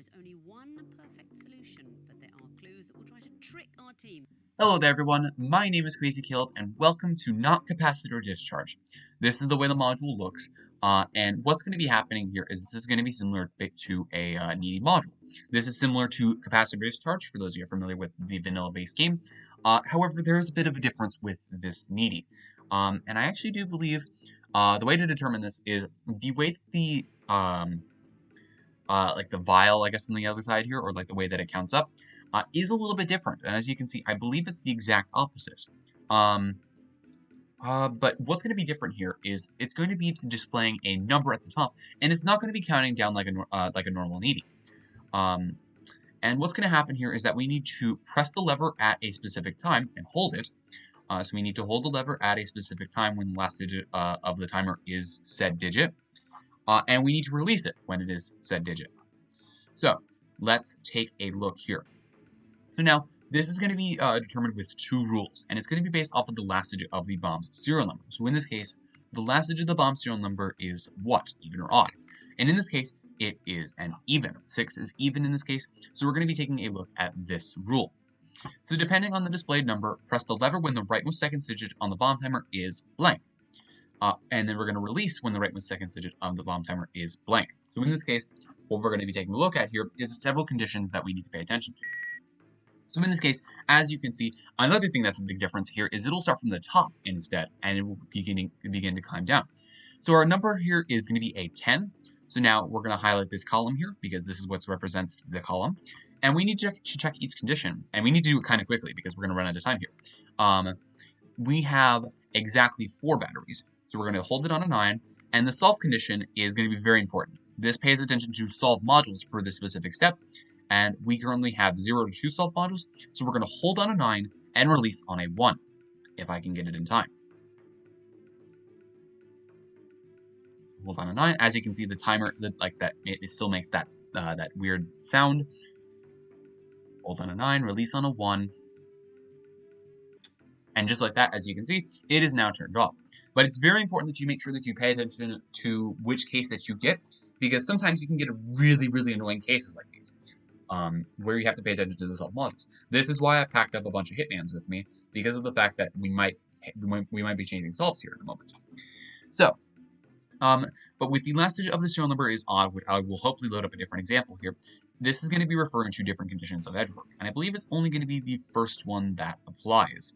is only one perfect solution, but there are clues that will try to trick our team. Hello there everyone, my name is Crazy Killed and welcome to Not Capacitor Discharge. This is the way the module looks, and what's going to be happening here is this is going to be similar to a needy module. This is similar to Capacitor Discharge for those of you who are familiar with the vanilla based game. However, there is a bit of a difference with this needy. And I actually do believe the way to determine this is the way that the like the vial, I guess, on the other side here, or like the way that it counts up, is a little bit different. And as you can see, I believe it's the exact opposite. But what's going to be different here is it's going to be displaying a number at the top, and it's not going to be counting down like a normal needy. And what's going to happen here is that we need to press the lever at a specific time and hold it. So we need to hold the lever at a specific time when the last digit of the timer is said digit. And we need to release it when it is said digit. So let's take a look here. So now this is going to be determined with two rules, and it's going to be based off of the last digit of the bomb's serial number. So in this case, the last digit of the bomb's serial number is what? Even or odd? And in this case, it is an even. 6 is even in this case, so we're going to be taking a look at this rule. So depending on the displayed number, press the lever when the rightmost second digit on the bomb timer is blank. And then we're going to release when the rightmost second digit of the bomb timer is blank. So in this case, what we're going to be taking a look at here is several conditions that we need to pay attention to. So in this case, as you can see, another thing that's a big difference here is it'll start from the top instead, and it will begin to climb down. So our number here is going to be a 10. So now we're going to highlight this column here because this is what represents the column. And we need to check each condition, and we need to do it kind of quickly because we're going to run out of time here. We have exactly 4 batteries. So we're going to hold it on a 9, and the solve condition is going to be very important. This pays attention to solve modules for this specific step, and we currently have 0 to 2 solve modules, so we're going to hold on a 9 and release on a 1, if I can get it in time. Hold on a 9. As you can see, the timer, it still makes that weird sound. Hold on a 9, release on a 1. And just like that, as you can see, it is now turned off. But it's very important that you make sure that you pay attention to which case that you get, because sometimes you can get really, really annoying cases like these, where you have to pay attention to the solve modules. This is why I packed up a bunch of hitmans with me, because of the fact that we might be changing solves here in a moment. So, but with the last digit of the serial number is odd, which I will hopefully load up a different example here, this is going to be referring to different conditions of edge work. And I believe it's only going to be the first one that applies.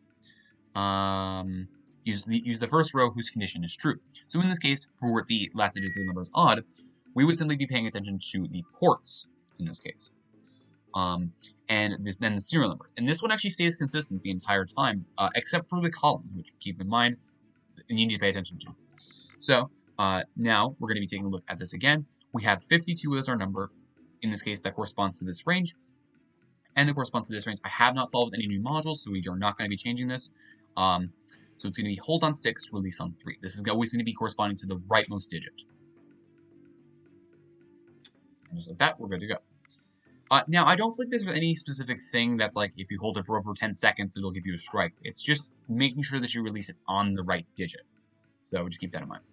Use the first row whose condition is true. So in this case, for the last digit of the number is odd, we would simply be paying attention to the ports in this case. And then the serial number. And this one actually stays consistent the entire time, except for the column, which keep in mind you need to pay attention to. So now we're going to be taking a look at this again. We have 52 as our number. In this case, that corresponds to this range. And it corresponds to this range. I have not solved any new modules, so we are not going to be changing this. So it's going to be hold on 6, release on 3. This is always going to be corresponding to the rightmost digit. And just like that, we're good to go. Now, I don't think there's any specific thing that's like if you hold it for over 10 seconds, it'll give you a strike. It's just making sure that you release it on the right digit. So just keep that in mind.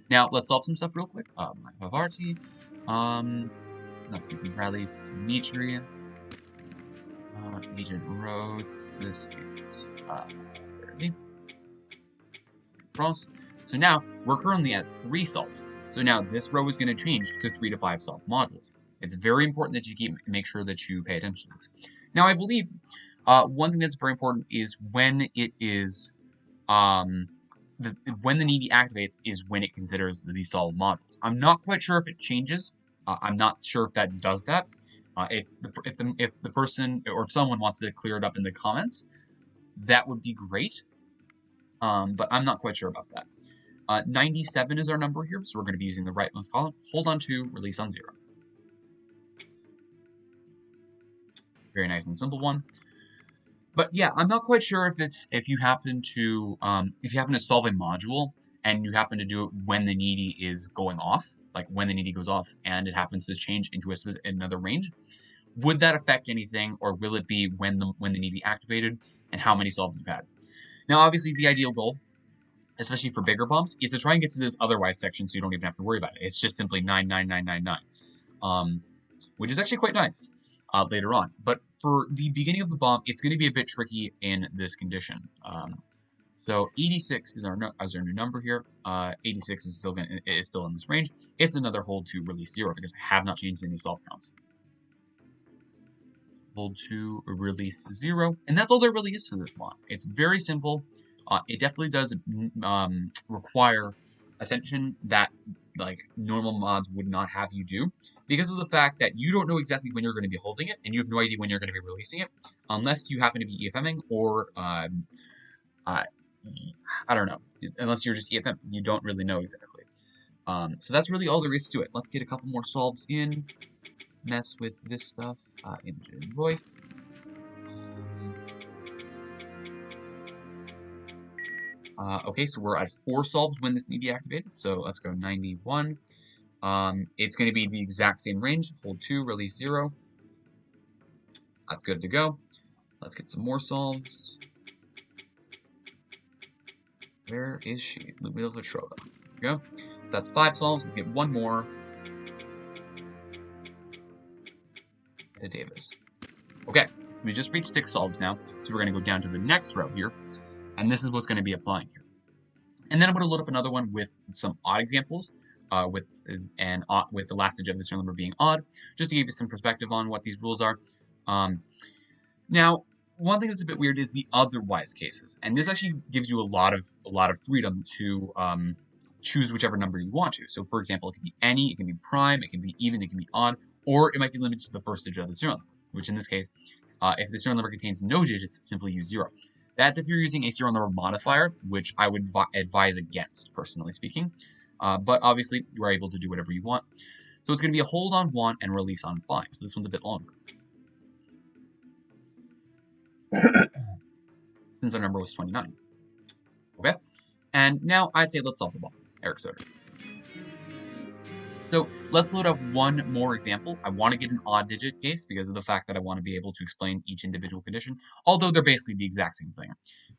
Now, let's solve some stuff real quick. Pavarti. Let's see, Bradley, it's Dimitri. Agent Rhodes. This is where is he? Cross. So now we're currently at 3 solved. So now this row is going to change to 3 to 5 solved modules. It's very important that you make sure that you pay attention to this. Now I believe one thing that's very important is when it is when the needy activates is when it considers the solved modules. I'm not quite sure if it changes. I'm not sure if that does that. If the person or if someone wants to clear it up in the comments, that would be great. But I'm not quite sure about that. 97 is our number here, so we're going to be using the rightmost column. Hold on 2, release on 0. Very nice and simple one. But yeah, I'm not quite sure if you happen to solve a module and you happen to do it when the needy is going off, like when the needy goes off and it happens to change into another range. Would that affect anything, or will it be when the needy activated and how many solves you've had? Now, obviously, the ideal goal, especially for bigger bumps, is to try and get to this otherwise section so you don't even have to worry about it. It's just simply 99999. which is actually quite nice later on. But for the beginning of the bomb, it's going to be a bit tricky in this condition. So 86 is our new number here. 86 is still in this range. It's another hold to release 0 because I have not changed any solve counts. Hold to release 0, and that's all there really is to this mod. It's very simple. It definitely does require attention that like normal mods would not have you do, because of the fact that you don't know exactly when you're going to be holding it, and you have no idea when you're going to be releasing it, unless you happen to be EFMing or I don't know, unless you're just EFM. You don't really know exactly. So that's really all there is to it. Let's get a couple more solves in. Mess with this stuff. Image and voice. Okay, so we're at 4 solves when this need to be activated. So let's go 91. It's going to be the exact same range. Hold 2, release 0. That's good to go. Let's get some more solves. Where is she? Ludmila Petrova. There we go. That's 5 solves. Let's get one more. To Davis. Okay, we just reached 6 solves now, so we're going to go down to the next row here, and this is what's going to be applying here. And then I'm going to load up another one with some odd examples, with the last digit of the serial number being odd, just to give you some perspective on what these rules are. Now, one thing that's a bit weird is the otherwise cases, and this actually gives you a lot of freedom to choose whichever number you want to. So, for example, it can be any, it can be prime, it can be even, it can be odd, or it might be limited to the first digit of the serial number, which in this case, if the serial number contains no digits, simply use 0. That's if you're using a serial number modifier, which I would advise against, personally speaking. But obviously, you are able to do whatever you want. So it's going to be a hold on 1 and release on 5. So this one's a bit longer. Since our number was 29. Okay? And now I'd say let's solve the bomb. Eric Soder. So let's load up one more example. I want to get an odd digit case because of the fact that I want to be able to explain each individual condition, although they're basically the exact same thing.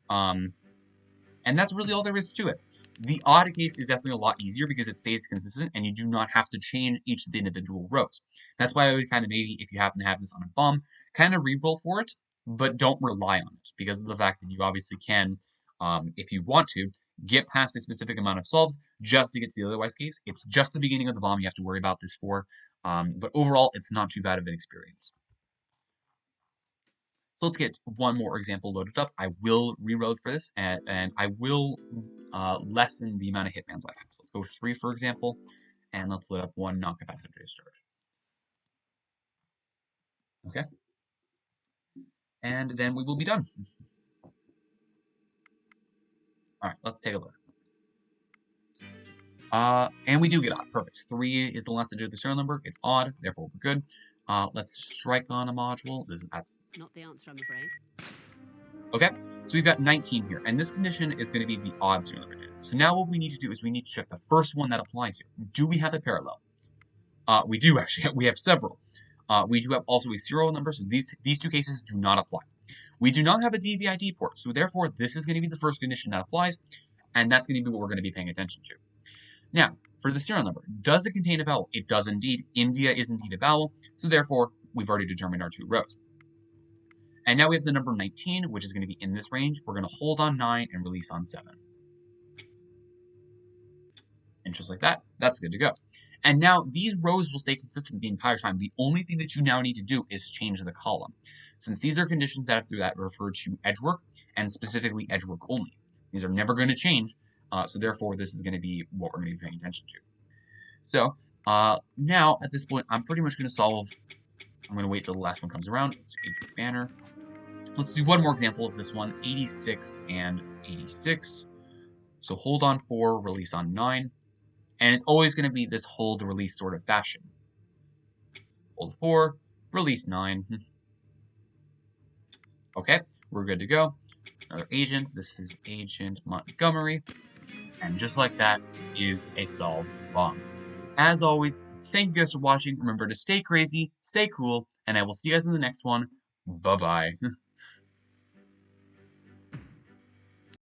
And that's really all there is to it. The odd case is definitely a lot easier because it stays consistent and you do not have to change each of the individual rows. That's why I would kind of maybe, if you happen to have this on a bomb, kind of re-roll for it, but don't rely on it because of the fact that you obviously can, if you want to, get past a specific amount of solves just to get to the otherwise case. It's just the beginning of the bomb you have to worry about this for, but overall, it's not too bad of an experience. So let's get one more example loaded up. I will reload for this, and I will lessen the amount of hitmans I have. So let's go 3, for example, and let's load up one non-capacitor discharge. Okay. And then we will be done. All right, let's take a look. And we do get odd. Perfect. 3 is the last digit of the serial number. It's odd, therefore we're good. Let's strike on a module. That's not the answer, I'm afraid. Okay, so we've got 19 here, and this condition is going to be the odd serial number digit. So now what we need to do is we need to check the first one that applies here. Do we have a parallel? We do actually. We have several. We do have also a serial number, so these two cases do not apply. We do not have a DVID port, so therefore this is going to be the first condition that applies, and that's going to be what we're going to be paying attention to. Now, for the serial number, does it contain a vowel? It does indeed. India is indeed a vowel, so therefore we've already determined our 2 rows. And now we have the number 19, which is going to be in this range. We're going to hold on 9 and release on 7. And just like that, that's good to go. And now these rows will stay consistent the entire time. The only thing that you now need to do is change the column. Since these are conditions that refer to edge work, and specifically edge work only. These are never going to change, so therefore this is going to be what we're going to be paying attention to. So now at this point, I'm pretty much going to solve. I'm going to wait till the last one comes around. Let's do banner. Let's do one more example of this one, 86 and 86. So hold on 4, release on 9. And it's always going to be this hold release sort of fashion. Hold 4, release 9. Okay, we're good to go. Another agent. This is Agent Montgomery. And just like that is a solved bomb. As always, thank you guys for watching. Remember to stay crazy, stay cool, and I will see you guys in the next one. Bye-bye.